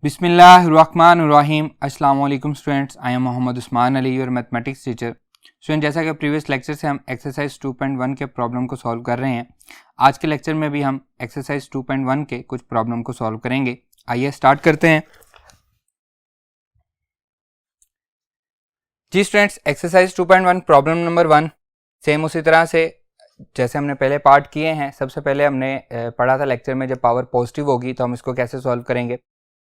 बिस्मिल्लाहिर्रहमानिर्रहीम। अस्सलाम वालेकुम students, I am Mohammad Usman Ali, your mathematics teacher. Student, जैसा कि प्रीवियस लेक्चर से हम एक्सरसाइज 2.1 के प्रॉब्लम को सॉल्व कर रहे हैं, आज के लेक्चर में भी हम एक्सरसाइज 2.1 के कुछ प्रॉब्लम को सॉल्व करेंगे। आइए स्टार्ट करते हैं। जी students, exercise 2.1 problem number 1 same उसी तरह से जैसे हमने पहले पार्ट किए हैं। सबसे पहले हमने पढ़ा था लेक्चर में जब पावर पॉजिटिव होगी तो हम इसको कैसे सॉल्व करेंगे।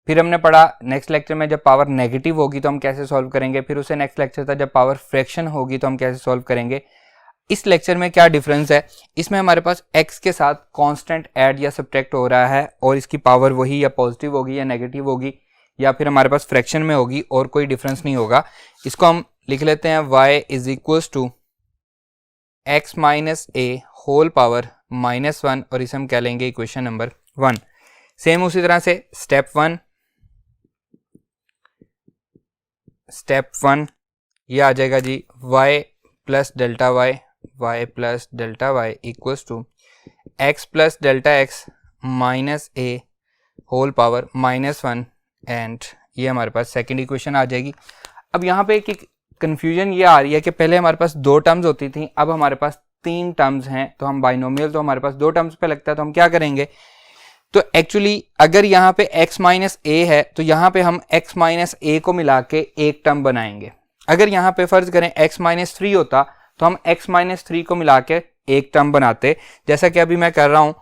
फिर हमने पढ़ा नेक्स्ट लेक्चर में जब पावर नेगेटिव होगी तो हम कैसे सॉल्व करेंगे। फिर उससे नेक्स्ट लेक्चर था जब पावर फ्रैक्शन होगी तो हम कैसे सॉल्व करेंगे। इस लेक्चर में क्या डिफरेंस है, इसमें हमारे पास x के साथ कांस्टेंट ऐड या सब्ट्रैक्ट हो रहा है और इसकी पावर वही या पॉजिटिव होगी या नेगेटिव होगी या फिर हमारे पास फ्रैक्शन में होगी और कोई डिफरेंस नहीं होगा। इसको हम लिख लेते हैं y is equals to x minus A whole power -1 और इसे हम कह लेंगे इक्वेशन नंबर 1। सेम उसी तरह से स्टेप 1 ये आ जाएगा जी y plus delta y equals to x plus delta x minus A whole power -1 and ये हमारे पास सेकंड इक्वेशन आ जाएगी। अब यहाँ पे एक कंफ्यूजन ये आ रही है कि पहले हमारे पास 2 टर्म्स होती थी, अब हमारे पास 3 टर्म्स हैं। तो हम बाइनोमियल तो हमारे पास 2 टर्म्स पे लगता है, तो हम क्या करेंगे। तो एक्चुअली अगर यहाँ पे x माइनस ए है तो यहाँ पे हम x माइनस ए को मिला के एक टर्म बनाएंगे। अगर यहाँ पे फर्ज करें x माइनस 3 होता तो हम x माइनस 3 को मिला के एक टर्म बनाते, जैसा कि अभी मैं कर रहा हूँ।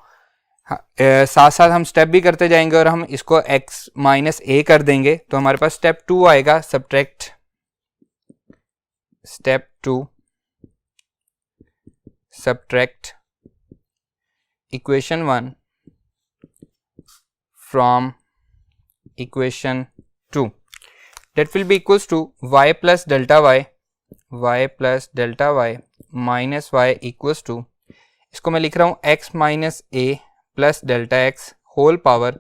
साथ साथ हम स्टेप भी करते जाएंगे और हम इसको x माइनस ए कर देंगे। तो हमारे पास स्टेप 2 आएगा, subtract step 2 subtract equation 1 from equation 2 that will be equals to y plus delta y minus y equals to, इसको मैं लिख रहा हूँ x minus A plus delta X whole power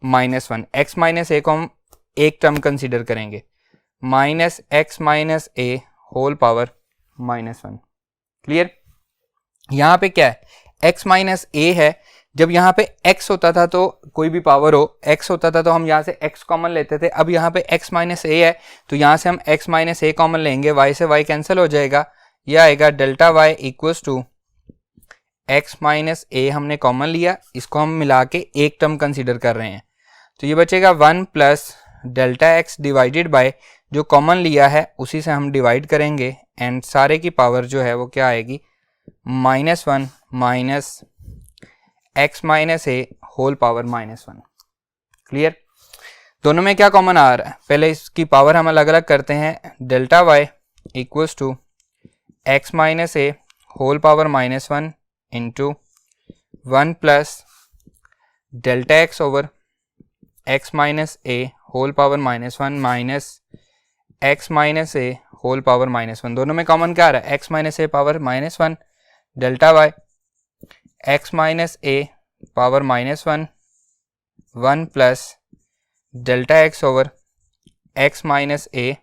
-1। x minus A को हम एक term consider करेंगे, minus x minus ए whole power -1। Clear. यहाँ पे क्या है, x माइनस ए है। जब यहाँ पे x होता था तो कोई भी पावर हो x होता था तो हम यहाँ से x कॉमन लेते थे। अब यहाँ पे x माइनस ए है तो यहाँ से हम x माइनस ए कॉमन लेंगे, y से y कैंसिल हो जाएगा, यह आएगा delta y equals to x minus A हमने कॉमन लिया, इसको हम मिला के एक टर्म कंसीडर कर रहे हैं। तो ये बचेगा 1 plus delta x divided by जो कॉमन लिया है उसी से हम डिवाइड करेंगे एंड सारे की पावर जो है वो क्या आएगी, -1 माइनस x माइनस ए होल पावर -1। क्लियर। दोनों में क्या कॉमन आ रहा है, पहले इसकी पावर हम अलग अलग करते हैं। Delta y equals to x minus A whole power -1 into 1 plus delta x over x minus A whole power -1 minus x minus A whole power -1। दोनों में कॉमन क्या आ रहा है, x minus A power -1 delta y x minus A power -1 1 plus delta x over x minus A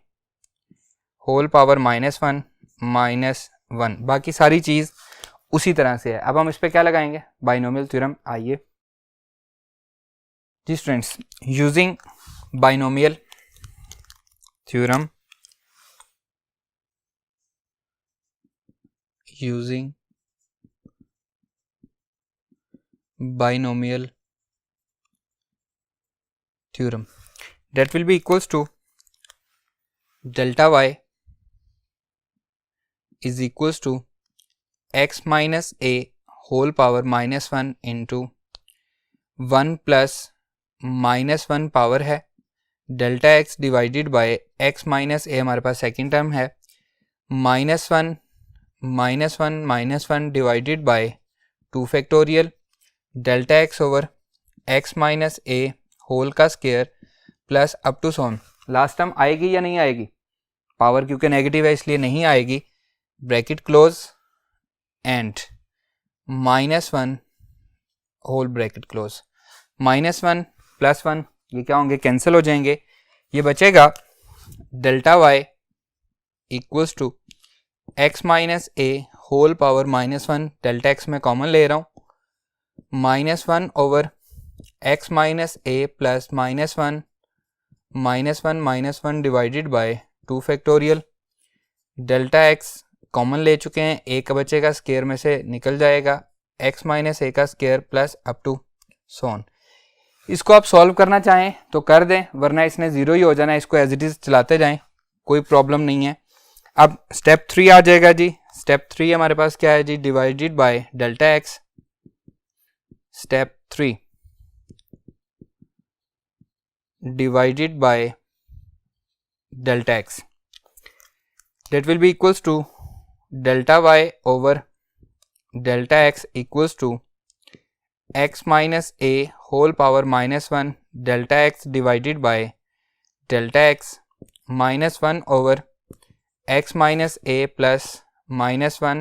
whole power -1 -1। बाकी सारी चीज़ उसी तरह से है। अब हम इस पे क्या लगाएंगे, बाइनोमियल थ्योरम। आइए जी students, using binomial theorem, using binomial theorem that will be equals to delta y is equals to x minus a whole power -1 into 1 plus -1 power है delta x divided by x minus a हमारे पास second term है, -1 divided by 2 factorial delta x over x minus A whole का square plus up to so on. Last term आएगी या नहीं आएगी, power क्योंकि नेगेटिव है इसलिए नहीं आएगी, bracket close and -1 whole bracket close. -1 plus 1 ये क्या होंगे, कैंसिल हो जाएंगे। ये बचेगा delta y equals to x minus A whole power -1, delta x में कॉमन ले रहा हूँ, -1 over x minus A plus -1 -1 divided by 2 factorial. Delta x common ले चुके हैं, ए का बचेगा, स्केयर में से निकल जाएगा, x माइनस ए का स्केयर प्लस अप टू सोन। इसको आप सॉल्व करना चाहें तो कर दें, वरना इसने 0 ही हो जाना है, इसको एज इट इज चलाते जाएं, कोई प्रॉब्लम नहीं है। अब स्टेप 3 आ जाएगा जी। स्टेप 3 हमारे पास क्या है जी, divided by delta x. Step 3 divided by delta x, that will be equals to delta y over delta x equals to x minus a whole power -1 delta x divided by delta x -1 over x minus a plus -1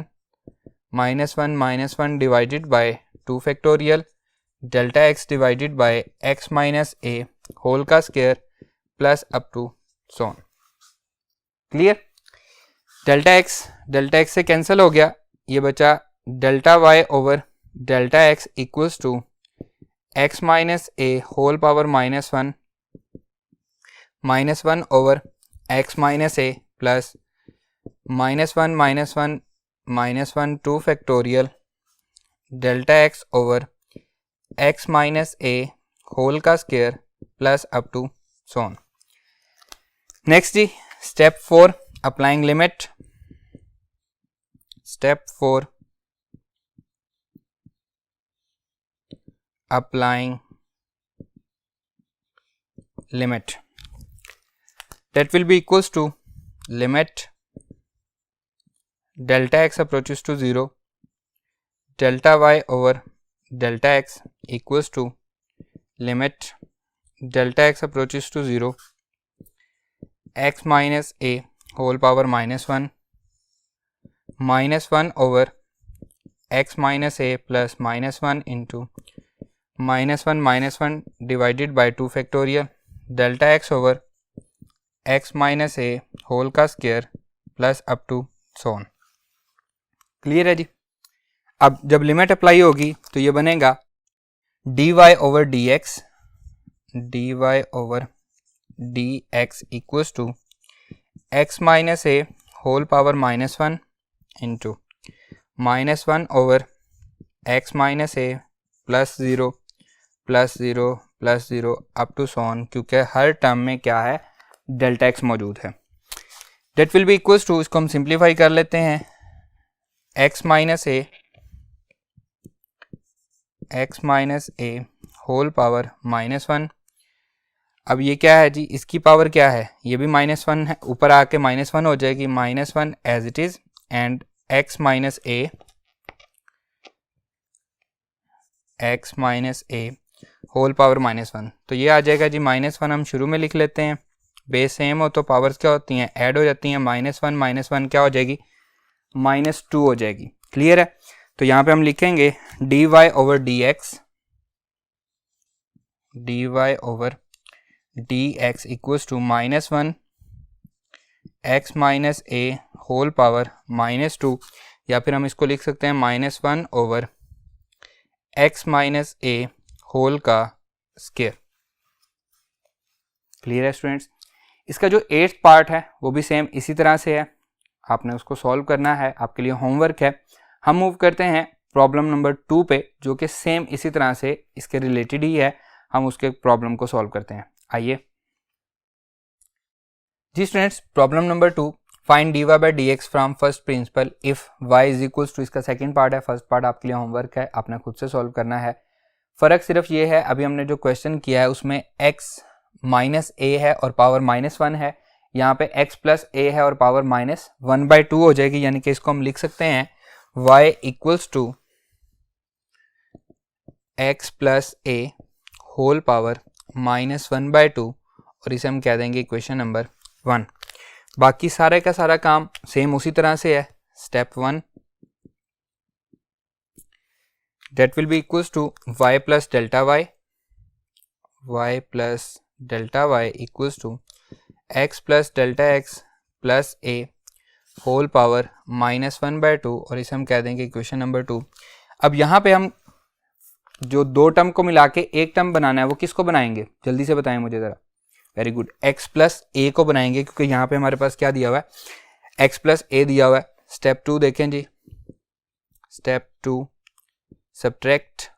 -1 divided by 2 factorial delta x divided by x minus a whole का square plus up to so on। Clear? Delta x से cancel हो गया, ये बचा delta y over delta x equals to x minus A whole power -1 over x minus A plus -1 2 factorial delta x over x minus A whole का square plus up to so on. Next जी step 4 applying limit। step 4 applying limit, that will be equals to limit delta x approaches to 0 delta y over delta x equals to limit delta x approaches to 0 x minus a whole power -1 over x minus a plus -1 into -1 divided by 2 factorial delta x over x minus a whole का square plus up to so on। Clear है जी? अब जब limit apply होगी तो ये बनेगा dy over dx equals to x minus A whole power -1 into -1 over x minus A plus 0 up to so on, क्योंकि हर टर्म में क्या है, डेल्टा एक्स मौजूद है। That will be equals to, इसको हम सिंप्लीफाई कर लेते हैं, x माइनस ए होल पावर -1। अब ये क्या है जी, इसकी पावर क्या है, ये भी -1 है, ऊपर आके -1 हो जाएगी, -1 as it is and x minus A whole power -1, तो ये आ जाएगा जी -1। हम शुरू में लिख लेते हैं, बेस सेम हो तो पावर्स क्या होती हैं, ऐड हो जाती हैं, -1 क्या हो जाएगी, -2 हो जाएगी। क्लियर है? तो यहाँ पे हम लिखेंगे dy over dx equals to -1 x minus A whole power -2, या फिर हम इसको लिख सकते हैं -1 ओवर x माइनस ए होल का स्क्वायर। क्लियर है स्टूडेंट्स? इसका जो 8th पार्ट है वो भी सेम इसी तरह से है, आपने उसको सॉल्व करना है, आपके लिए होमवर्क है। हम मूव करते हैं प्रॉब्लम नंबर 2 पे, जो कि सेम इसी तरह से इसके रिलेटेड ही है, हम उसके प्रॉब्लम को सॉल्व करते हैं। आइए जी students, problem number 2, find dy by dx from first principle if y is equals to, इसका सेकंड पार्ट है, फर्स्ट पार्ट आपके लिए होमवर्क है, आपने खुद से सॉल्व करना है। फर्क सिर्फ ये है, अभी हमने जो क्वेश्चन किया है उसमें x माइनस ए है और पावर -1 है, यहाँ पे x प्लस ए है और पावर -1/2 हो जाएगी, यानी कि इसको हम लिख सकते हैं y equals to x plus a whole power -1/2, और इसे हम कह देंगे इक्वेशन नंबर 1। बाकी सारे का सारा काम सेम उसी तरह से है। Step 1, that will be equals to y plus delta y equals to x plus delta x plus a whole power -1/2, और इसे हम कह देंगे इक्वेशन नंबर 2। अब यहाँ पे हम जो दो टर्म को मिला के एक टर्म बनाना है, वो किसको बनाएंगे, जल्दी से बताएं मुझे ज़रा। Very good. x प्लस ए को बनाएंगे क्योंकि यहाँ पे हमारे पास क्या दिया हुआ है, x प्लस ए दिया हुआ है। स्टेप 2 देखें जी, step 2 subtract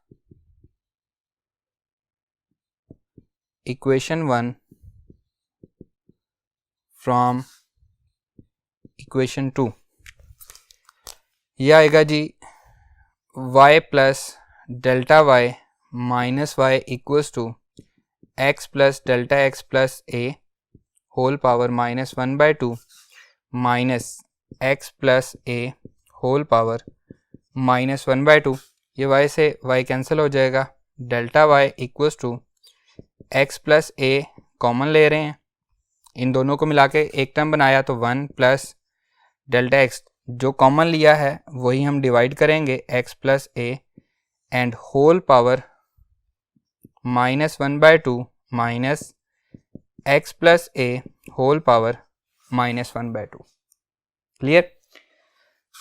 equation 1 from equation 2। यह आएगा जी y plus delta y minus y equals to x plus delta x plus a whole power minus 1/2 minus x plus a whole power minus 1/2। ये y से y cancel हो जाएगा। Delta y equals to x plus a common ले रहे हैं, इन दोनों को मिला के एक टर्म बनाया तो 1 प्लस डेल्टा x, जो कॉमन लिया है वही हम डिवाइड करेंगे x plus a and whole power minus 1/2 minus x plus a whole power minus 1/2। Clear?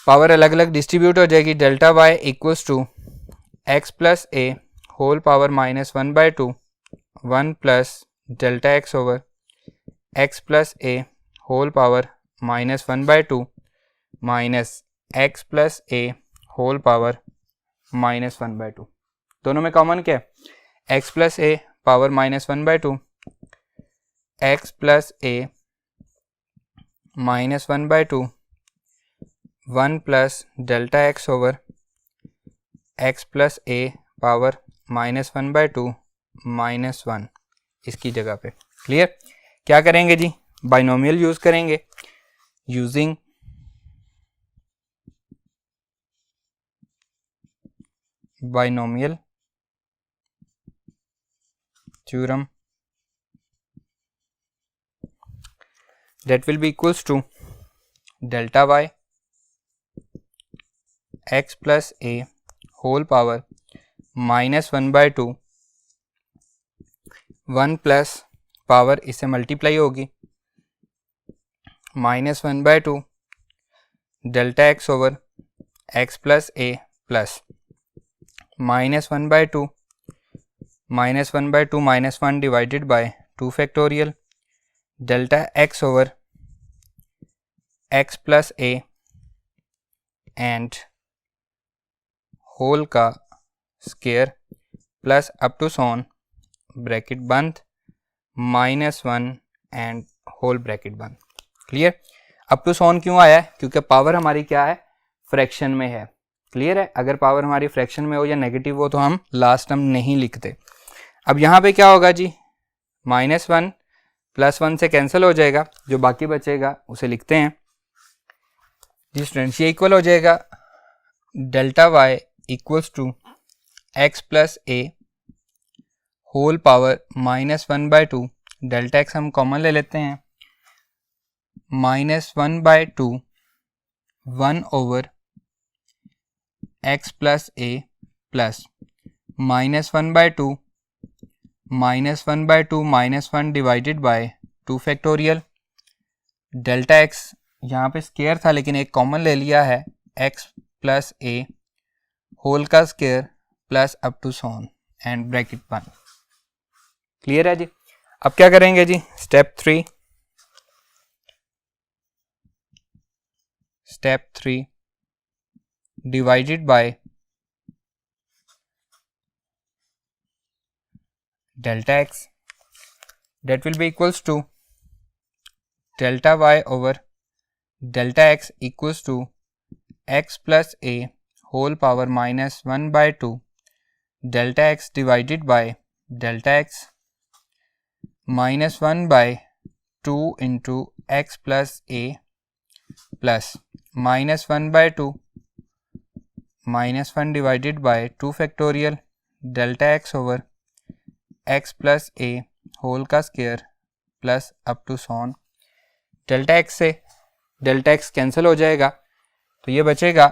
Power अलग अलग डिस्ट्रीब्यूट हो जाएगी। Delta y equals to x plus a whole power minus 1/2 1 plus delta x over x plus a whole power minus 1/2 minus x plus a whole power minus 1/2। दोनों में common क्या है? x plus a power minus 1/2, x plus a minus 1/2 1 plus delta x over x plus a power minus 1/2 minus 1 इसकी जगह पे। Clear? क्या करेंगे जी? Binomial use करेंगे। Using binomial theorem that will be equals to delta y x plus a whole power minus 1/2 1 plus power इससे multiply होगी minus 1/2 delta x over x plus a plus minus 1/2 minus 1/2 minus 1 divided by 2 factorial delta x over x plus a and whole का square plus up to so on bracket बंद minus 1 and whole bracket बंद। Clear? Up to so on क्यों आया है? क्योंकि power हमारी क्या है? फ्रैक्शन में है। क्लियर है? अगर पावर हमारी फ्रैक्शन में हो या नेगेटिव हो तो हम लास्ट टर्म नहीं लिखते। अब यहाँ पे क्या होगा जी? माइनस 1 प्लस 1 से कैंसिल हो जाएगा, जो बाकी बचेगा उसे लिखते हैं जी स्टूडेंट्स। ये इक्वल हो जाएगा delta y equals to x plus a whole power minus 1/2 delta x हम कॉमन ले लेते हैं minus 1/2 1 over x plus a plus minus 1/2 minus 1/2 minus 1 divided by 2 factorial delta x यहाँ पे स्क्वायर था लेकिन एक कॉमन ले लिया है x प्लस a होल का square plus up to so on and bracket बंद। क्लियर है जी? अब क्या करेंगे जी? Step 3 divided by delta x that will be equals to delta y over delta x equals to x plus a whole power minus 1/2 delta x divided by delta x minus 1/2 into x plus a plus minus 1/2 minus 1 divided by 2 factorial delta x over x plus a whole का square plus up to so on delta x से delta x cancel हो जाएगा तो ये बचेगा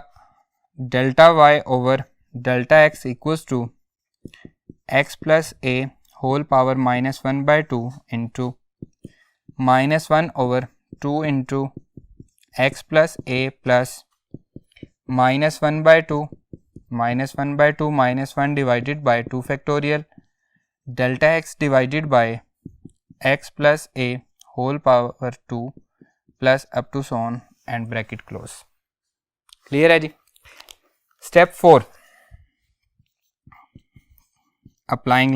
delta y over delta x equals to x plus a whole power minus 1/2 into minus 1 over 2 into x plus a plus minus 1/2 minus 1/2 minus 1 divided by 2 factorial delta x divided by x plus a whole power 2 plus up to so on and bracket close. Clear है जी। Step 4, applying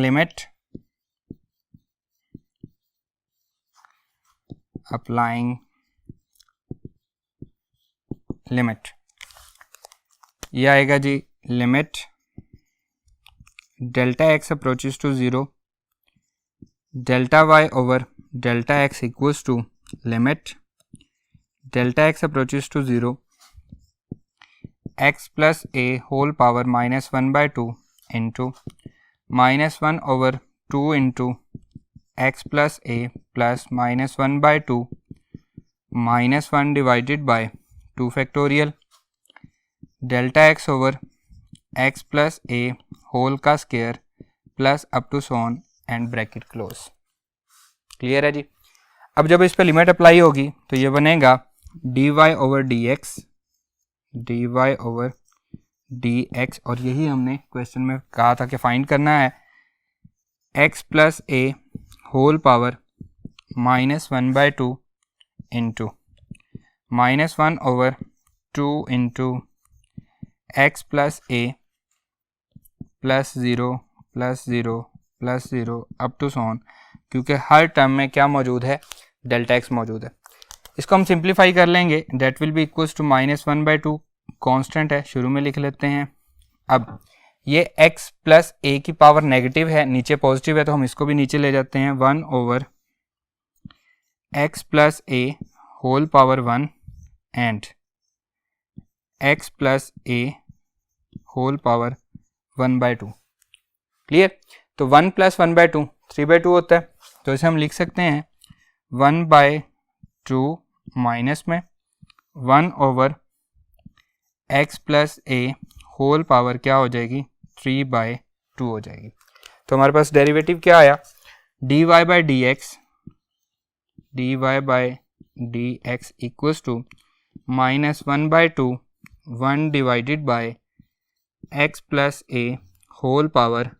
limit, ये आएगा जी limit delta x approaches to 0, delta y over delta x equals to limit delta x approaches to 0 x plus a whole power -1/2 into -1 over 2 into x plus a plus -1/2 -1 divided by 2 factorial delta x over x plus a whole का square plus up to so on and bracket close. Clear है जी। अब जब इस पे limit apply होगी तो ये बनेगा dy ओवर dx और यही हमने क्वेश्चन में कहा था कि फाइंड करना है x plus a whole power -1/2 into -1 over 2 into x plus a plus 0 plus 0 plus 0 up to so on, क्योंकि हर टर्म में क्या मौजूद है, डेल्टा एक्स मौजूद है। इसको हम सिंप्लीफाई कर लेंगे, that will be equals to -1/2, constant है, शुरू में लिख लेते हैं। अब ये x प्लस ए की पावर नेगेटिव है, नीचे पॉजिटिव है, तो हम इसको भी नीचे ले जाते हैं। 1 over x plus a whole power 1 and x plus a whole power 1/2। Clear. तो 1 प्लस 1/2 3/2 होता है, तो इसे हम लिख सकते हैं 1/2 माइनस में 1 over x plus a whole power क्या हो जाएगी, 3/2 हो जाएगी। तो हमारे पास डेरिवेटिव क्या आया, dy by d x equals to -1/2 1 divided by x plus a whole power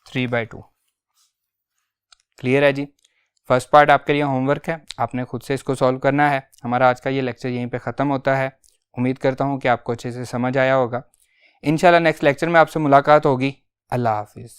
3/2। Clear है जी। फर्स्ट पार्ट आपके लिए होमवर्क है, आपने खुद से इसको सॉल्व करना है। हमारा आज का ये लेक्चर यहीं पे ख़त्म होता है। उम्मीद करता हूँ कि आपको अच्छे से समझ आया होगा। इंशाल्लाह नेक्स्ट लेक्चर में आपसे मुलाकात होगी। अल्लाह हाफिज़।